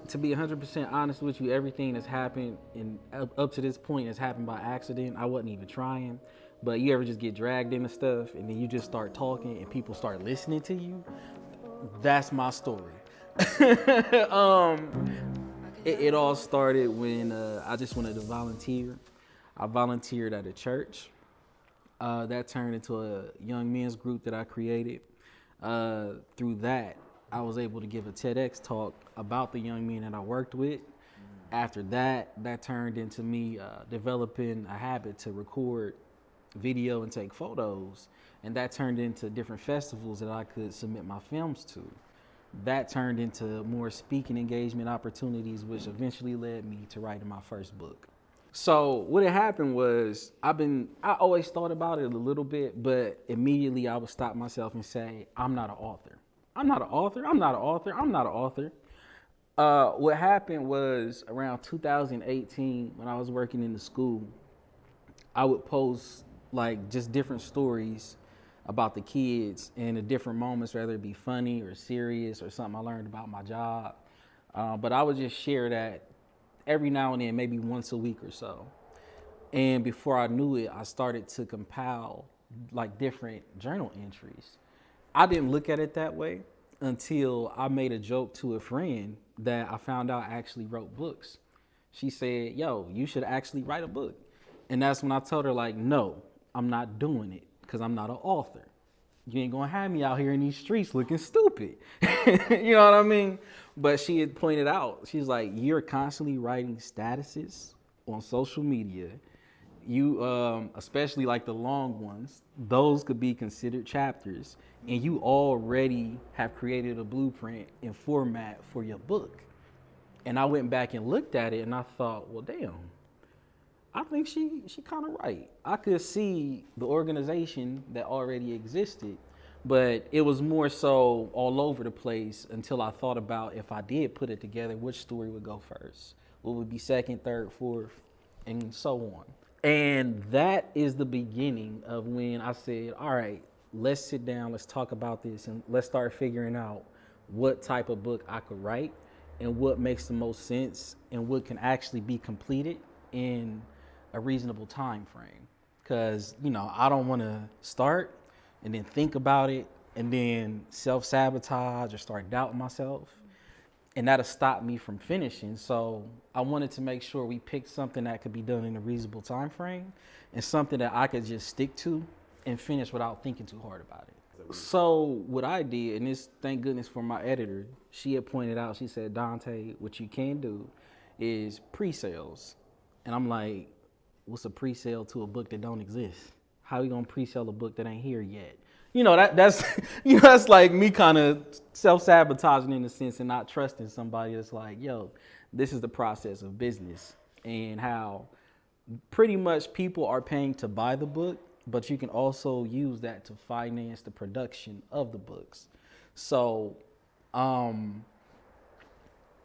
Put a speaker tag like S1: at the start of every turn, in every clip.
S1: To be 100% honest with you, everything that's happened and up to this point has happened by accident. I wasn't even trying. But you ever just get dragged into stuff and then you just start talking and people start listening to you? That's my story. um, it all started when I just wanted to volunteer. I volunteered at a church. That turned into a young men's group that I created. Through that, I was able to give a TEDx talk about the young men that I worked with. After that, that turned into me developing a habit to record video and take photos. And that turned into different festivals that I could submit my films to. That turned into more speaking engagement opportunities, which eventually led me to writing my first book. So what had happened was I always thought about it a little bit, but immediately I would stop myself and say, I'm not an author. I'm not an author. I'm not an author. I'm not an author. What happened was around 2018 when I was working in the school, I would post like just different stories about the kids in the different moments, whether it be funny or serious or something I learned about my job. But I would just share that every now and then, maybe once a week or so. And before I knew it, I started to compile like different journal entries. I didn't look at it that way until I made a joke to a friend that I found out actually wrote books. She said, yo, you should actually write a book. And that's when I told her, like, no, I'm not doing it because I'm not an author. You ain't gonna have me out here in these streets looking stupid. You know what I mean? But she had pointed out, she's like, you're constantly writing statuses on social media. You, especially like the long ones, those could be considered chapters. And you already have created a blueprint and format for your book. And I went back and looked at it and I thought, well, damn, I think she kind of right. I could see the organization that already existed, but it was more so all over the place until I thought about if I did put it together, which story would go first, what would be second, third, fourth, and so on. And that is the beginning of when I said, all right, let's sit down, let's talk about this, and let's start figuring out what type of book I could write and what makes the most sense and what can actually be completed in a reasonable time frame. Because, you know, I don't want to start and then think about it and then self sabotage or start doubting myself. And that'll stop me from finishing. So I wanted to make sure we picked something that could be done in a reasonable time frame and something that I could just stick to and finish without thinking too hard about it. So what I did, and this thank goodness for my editor, she had pointed out, she said, Dante, what you can do is pre-sales. And I'm like, what's a pre-sale to a book that don't exist? How are you gonna pre-sell a book that ain't here yet? You know, that's you know, that's like me kind of self-sabotaging in a sense and not trusting somebody that's like, yo, this is the process of business and how pretty much people are paying to buy the book, but you can also use that to finance the production of the books. So um,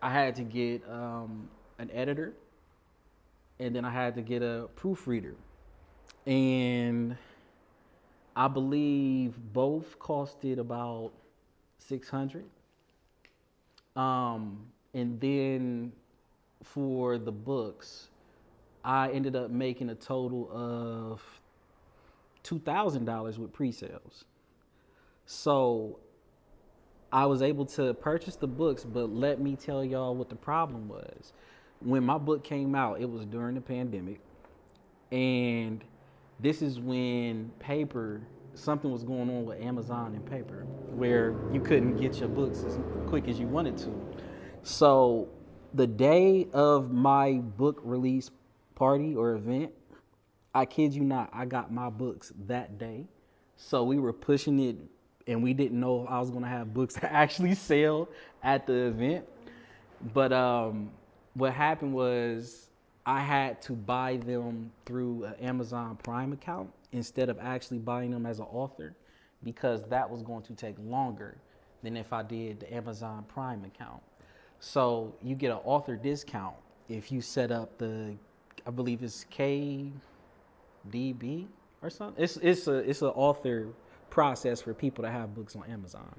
S1: I had to get an editor and then I had to get a proofreader. And I believe both costed about 600. And then for the books, I ended up making a total of $2,000 with pre-sales. So I was able to purchase the books, but let me tell y'all what the problem was. When my book came out, it was during the pandemic. And this is when paper, something was going on with Amazon and paper, where you couldn't get your books as quick as you wanted to. So the day of my book release party or event, I kid you not, I got my books that day. So we were pushing it and we didn't know if I was gonna have books to actually sell at the event. But what happened was I had to buy them through an Amazon Prime account instead of actually buying them as an author because that was going to take longer than if I did the Amazon Prime account. So you get an author discount if you set up the, I believe it's KDB or something. It's an author process for people to have books on Amazon.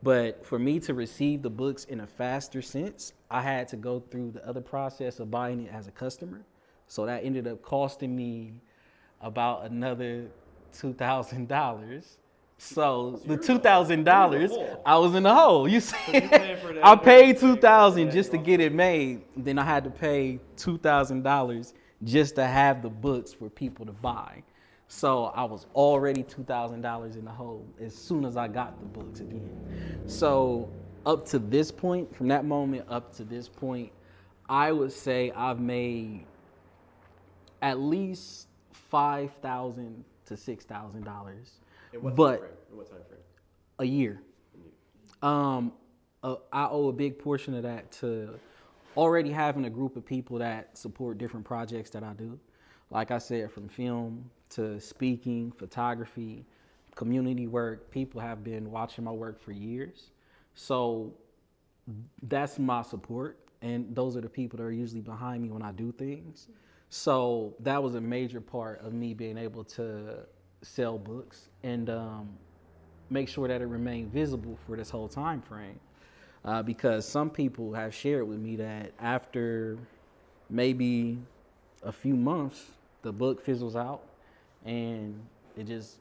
S1: But for me to receive the books in a faster sense, I had to go through the other process of buying it as a customer. So that ended up costing me about another $2,000. So the $2,000, I was in the hole. You see, I paid $2,000 just to get it made. Then I had to pay $2,000 just to have the books for people to buy. So I was already $2,000 in the hole as soon as I got the books again. So up to this point, from that moment up to this point, I would say I've made at least $5,000 to $6,000.
S2: In what
S1: But
S2: time frame? In what time frame?
S1: a year. I owe a big portion of that to already having a group of people that support different projects that I do. Like I said, from film to speaking, photography, community work, people have been watching my work for years. So that's my support. And those are the people that are usually behind me when I do things. So that was a major part of me being able to sell books and make sure that it remained visible for this whole time frame. Because some people have shared with me that after maybe a few months, the book fizzles out and it just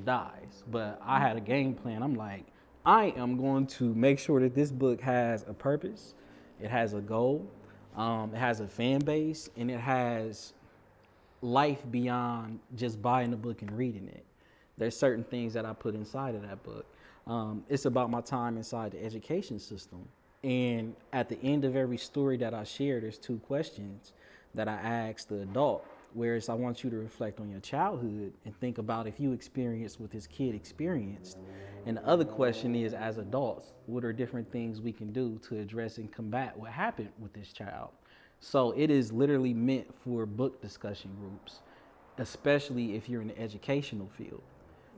S1: dies. But I had a game plan. I'm like, I am going to make sure that this book has a purpose, it has a goal, it has a fan base, and it has life beyond just buying a book and reading it. There's certain things that I put inside of that book. It's about my time inside the education system. And at the end of every story that I share, there's two questions that I ask the adult. Whereas I want you to reflect on your childhood and think about if you experienced what this kid experienced. And the other question is, as adults, what are different things we can do to address and combat what happened with this child? So it is literally meant for book discussion groups, especially if you're in the educational field,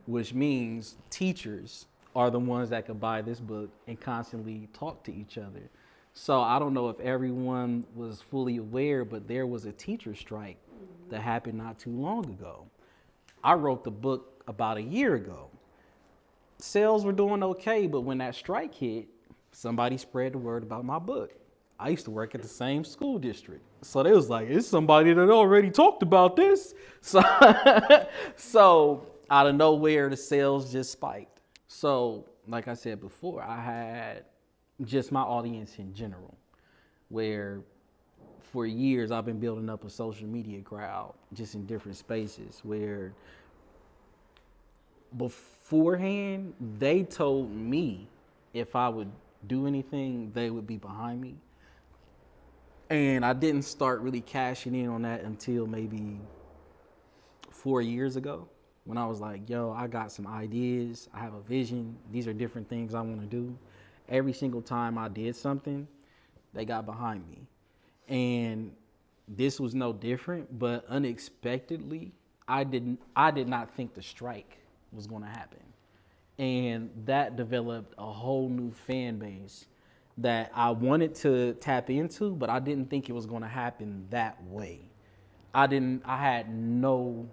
S1: which means teachers are the ones that could buy this book and constantly talk to each other. So I don't know if everyone was fully aware, but there was a teacher strike that happened not too long ago. I wrote the book about a year ago. Sales were doing okay, but when that strike hit, somebody spread the word about my book. I used to work at the same school district. So they was like, it's somebody that already talked about this. So out of nowhere, the sales just spiked. So like I said before, I had just my audience in general, where for years I've been building up a social media crowd just in different spaces where beforehand they told me if I would do anything, they would be behind me. And I didn't start really cashing in on that until maybe 4 years ago when I was like, yo, I got some ideas. I have a vision. These are different things I want to do. Every single time I did something, they got behind me. And this was no different, but unexpectedly, I did not think the strike was going to happen. And that developed a whole new fan base that I wanted to tap into, but I didn't think it was going to happen that way. I had no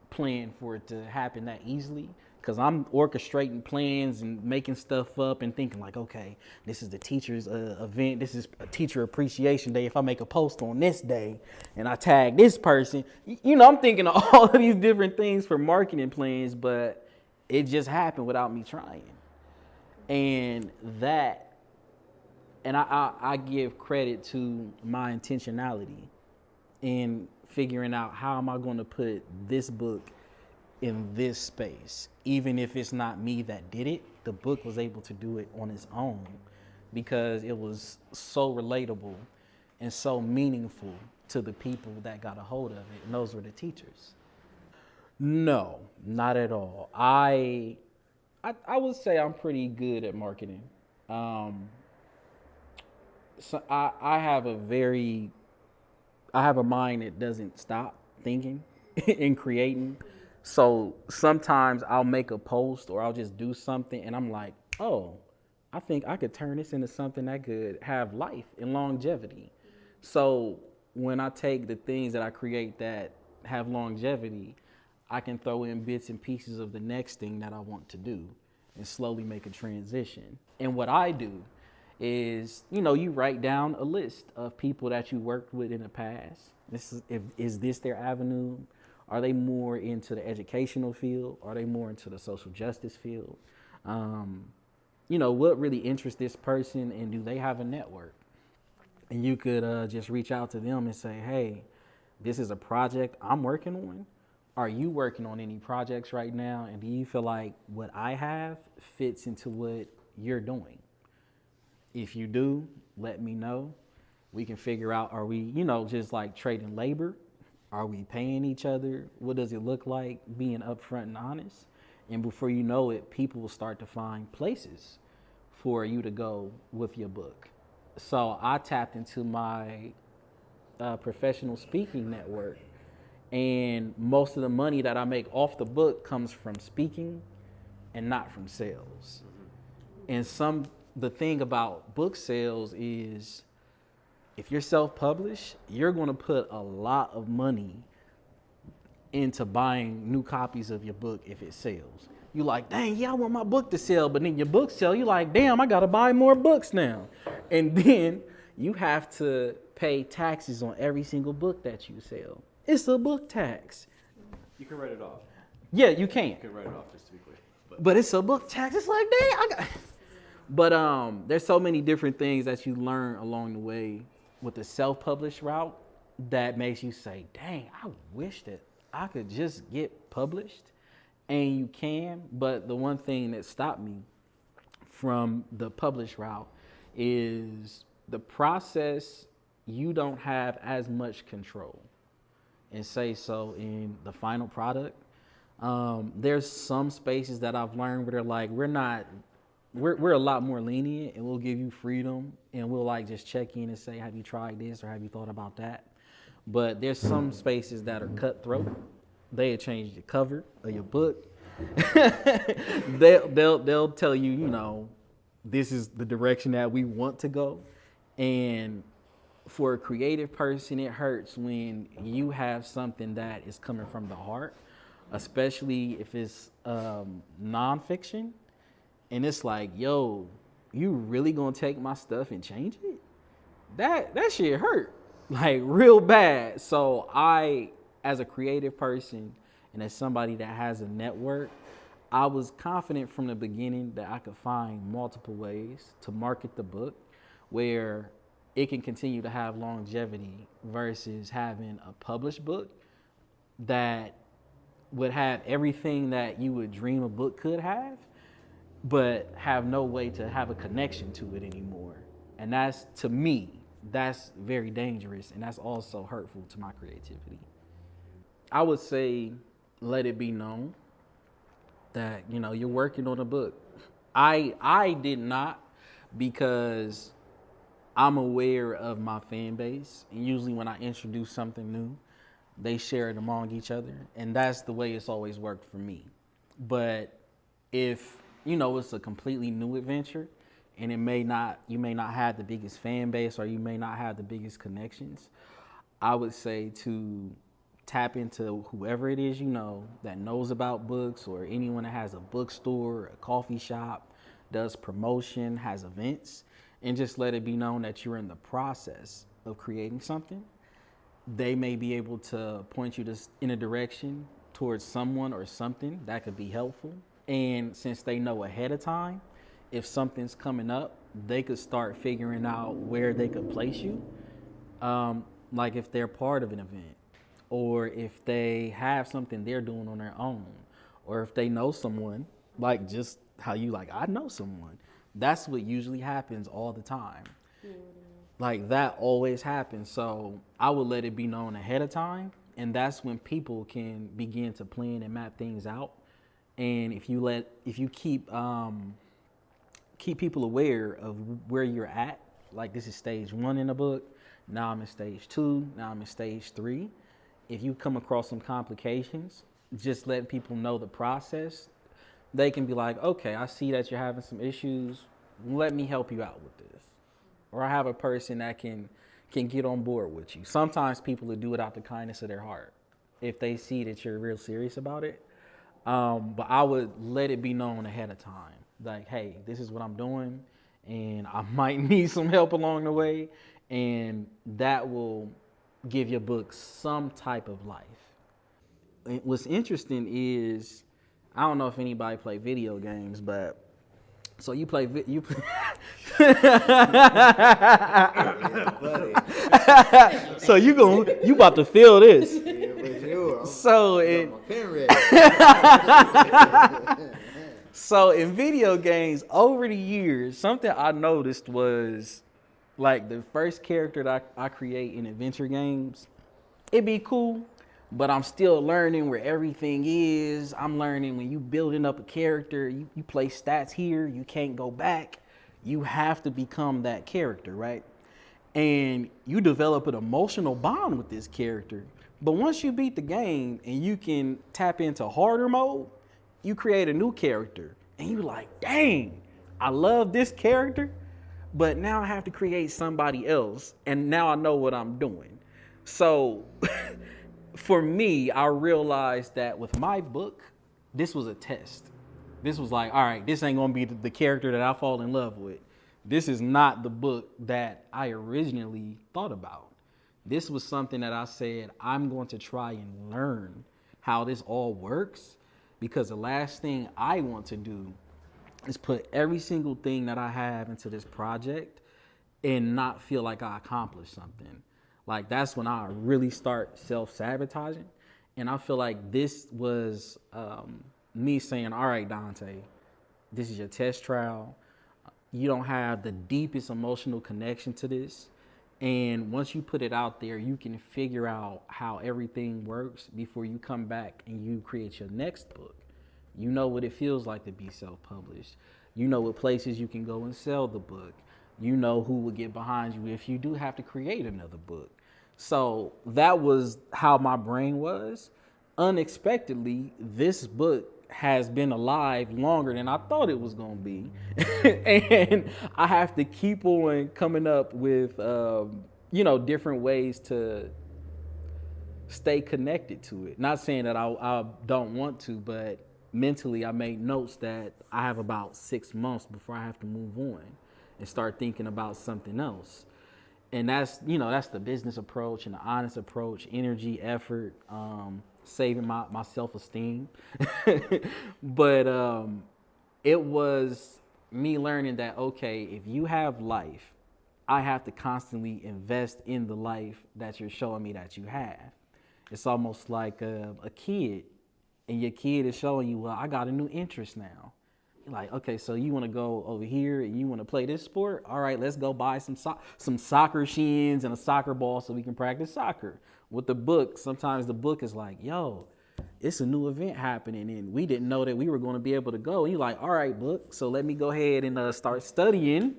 S1: plan for it to happen that easily, because I'm orchestrating plans and making stuff up and thinking like, okay, this is the teacher's event. This is a teacher appreciation day. If I make a post on this day and I tag this person, I'm thinking of all of these different things for marketing plans, but it just happened without me trying. And I give credit to my intentionality in figuring out how am I going to put this book in this space. Even if it's not me that did it, the book was able to do it on its own because it was so relatable and so meaningful to the people that got a hold of it, and those were the teachers. No, not at all. I would say I'm pretty good at marketing. So I have a mind that doesn't stop thinking and creating. So sometimes I'll make a post or I'll just do something and I'm like, oh, I think I could turn this into something that could have life and longevity. So when I take the things that I create that have longevity, I can throw in bits and pieces of the next thing that I want to do. and slowly make a transition. And what I do is, you write down a list of people that you worked with in the past. Is this their avenue? Are they more into the educational field? Are they more into the social justice field? What really interests this person, and do they have a network? And you could just reach out to them and say, hey, this is a project I'm working on. Are you working on any projects right now? And do you feel like what I have fits into what you're doing? If you do, let me know. We can figure out, are we, just like trading labor? Are we paying each other? What does it look like being upfront and honest? And before you know it, people will start to find places for you to go with your book. So I tapped into my professional speaking network, and most of the money that I make off the book comes from speaking and not from sales. And the thing about book sales is, if you're self-published, you're going to put a lot of money into buying new copies of your book if it sells. You like, dang, yeah, I want my book to sell, but then your book sell, you like, damn, I got to buy more books now. And then you have to pay taxes on every single book that you sell. It's a book tax.
S2: You can write it off.
S1: Yeah, you can.
S2: You can write it off, just to be clear.
S1: But it's a book tax. It's like, dang, But there's so many different things that you learn along the way with the self-published route that makes you say, dang, I wish that I could just get published. And you can, but the one thing that stopped me from the published route is the process. You don't have as much control, and say so in the final product. There's some spaces that I've learned where they're like, we're a lot more lenient, and we'll give you freedom, and we'll like just check in and say, have you tried this or have you thought about that? But there's some spaces that are cutthroat. They change the cover of your book. They'll tell you, this is the direction that we want to go. And for a creative person, it hurts when you have something that is coming from the heart, especially if it's nonfiction. And it's like, yo, you really gonna take my stuff and change it? That shit hurt, like real bad. So I, as a creative person and as somebody that has a network, I was confident from the beginning that I could find multiple ways to market the book where it can continue to have longevity versus having a published book that would have everything that you would dream a book could have, but have no way to have a connection to it anymore. And that's, to me, that's very dangerous, and that's also hurtful to my creativity. I would say, let it be known that, you're working on a book. I did not, because I'm aware of my fan base, and usually when I introduce something new, they share it among each other, and that's the way it's always worked for me. But if, it's a completely new adventure, and you may not have the biggest fan base, or you may not have the biggest connections, I would say to tap into whoever it is that knows about books, or anyone that has a bookstore, a coffee shop, does promotion, has events, and just let it be known that you're in the process of creating something. They may be able to point you in a direction towards someone or something that could be helpful. And since they know ahead of time, if something's coming up, they could start figuring out where they could place you. Like if they're part of an event, or if they have something they're doing on their own, or if they know someone, like just how you like, I know someone. That's what usually happens all the time. Like that always happens. So I would let it be known ahead of time. And that's when people can begin to plan and map things out. And if you keep people aware of where you're at, like this is stage 1 in the book, now I'm in stage 2, now I'm in stage 3. If you come across some complications, just letting people know the process, they can be like, okay, I see that you're having some issues. Let me help you out with this. Or I have a person that can get on board with you. Sometimes people will do it out the kindness of their heart if they see that you're real serious about it. But I would let it be known ahead of time. like, hey, this is what I'm doing, and I might need some help along the way, and that will give your book some type of life. And what's interesting is, I don't know if anybody play video games, but so you play you. So you about to feel this. So so in video games, over the years, something I noticed was like the first character that I create in adventure games, it'd be cool, but I'm still learning where everything is. I'm learning when you building up a character, you play stats here, you can't go back. You have to become that character, right? And you develop an emotional bond with this character. But once you beat the game and you can tap into harder mode, you create a new character. And you're like, dang, I love this character, but now I have to create somebody else. And now I know what I'm doing. So for me, I realized that with my book, this was a test. This was like, all right, this ain't gonna be the character that I fall in love with. This is not the book that I originally thought about. This was something that I said, I'm going to try and learn how this all works, because the last thing I want to do is put every single thing that I have into this project and not feel like I accomplished something. Like, that's when I really start self-sabotaging. And I feel like this was me saying, all right, Dante, this is your test trial. You don't have the deepest emotional connection to this. And once you put it out there, you can figure out how everything works before you come back and you create your next book. You know what it feels like to be self-published. You know what places you can go and sell the book. You know who will get behind you if you do have to create another book. So that was how my brain was. Unexpectedly, this book has been alive longer than I thought it was going to be. And I have to keep on coming up with, different ways to stay connected to it. Not saying that I don't want to, but mentally I made notes that I have about 6 months before I have to move on and start thinking about something else. And that's the business approach and the honest approach, energy, effort, saving my self-esteem. But it was me learning that, okay, if you have life, I have to constantly invest in the life that you're showing me that you have. It's almost like a kid, and your kid is showing you, well, I got a new interest now. You're like, okay, so you want to go over here and you want to play this sport? All right, let's go buy some soccer shins and a soccer ball so we can practice soccer. With the book, sometimes the book is like, yo, it's a new event happening and we didn't know that we were going to be able to go. And you're like, all right, book, so let me go ahead and start studying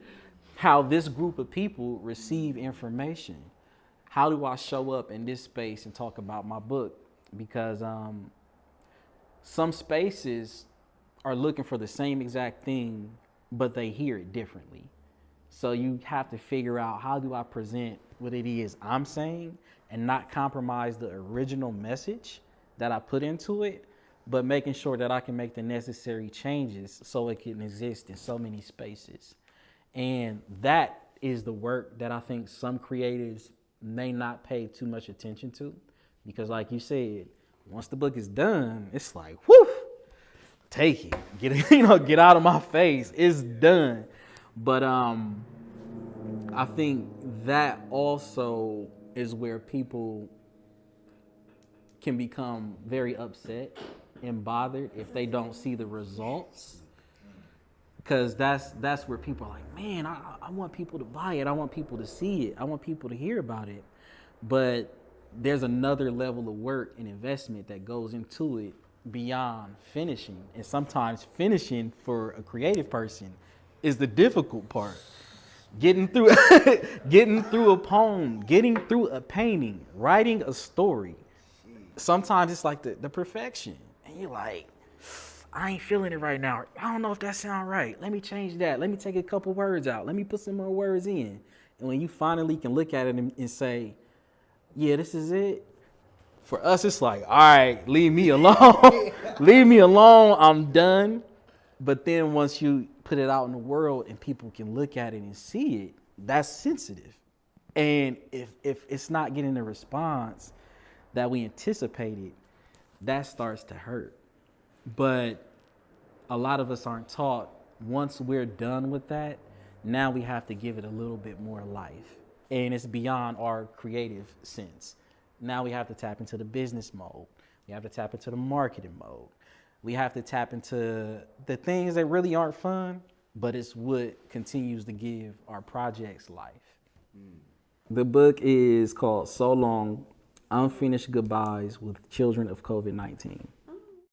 S1: how this group of people receive information. How do I show up in this space and talk about my book? Because some spaces are looking for the same exact thing, but they hear it differently. So you have to figure out, how do I present what it is I'm saying and not compromise the original message that I put into it, but making sure that I can make the necessary changes so it can exist in so many spaces. And that is the work that I think some creatives may not pay too much attention to, because like you said, once the book is done, it's like, whoo, take it, get out of my face. It's done. But I think that also is where people can become very upset and bothered if they don't see the results. Because that's where people are like, man, I want people to buy it. I want people to see it. I want people to hear about it. But there's another level of work and investment that goes into it beyond finishing. And sometimes finishing for a creative person is the difficult part. Getting through a poem, getting through a painting, writing a story. Sometimes it's like the perfection. And you're like, I ain't feeling it right now. I don't know if that sounds right. Let me change that. Let me take a couple words out. Let me put some more words in. And when you finally can look at it and say, yeah, this is it. For us, it's like, all right, leave me alone. Leave me alone. I'm done. But then once you put it out in the world and people can look at it and see it, that's sensitive. And if it's not getting the response that we anticipated, that starts to hurt. But a lot of us aren't taught, once we're done with that, now we have to give it a little bit more life. And it's beyond our creative sense. Now we have to tap into the business mode. We have to tap into the marketing mode. We have to tap into the things that really aren't fun, but it's what continues to give our projects life. The book is called So Long, Unfinished Goodbyes with Children of COVID-19.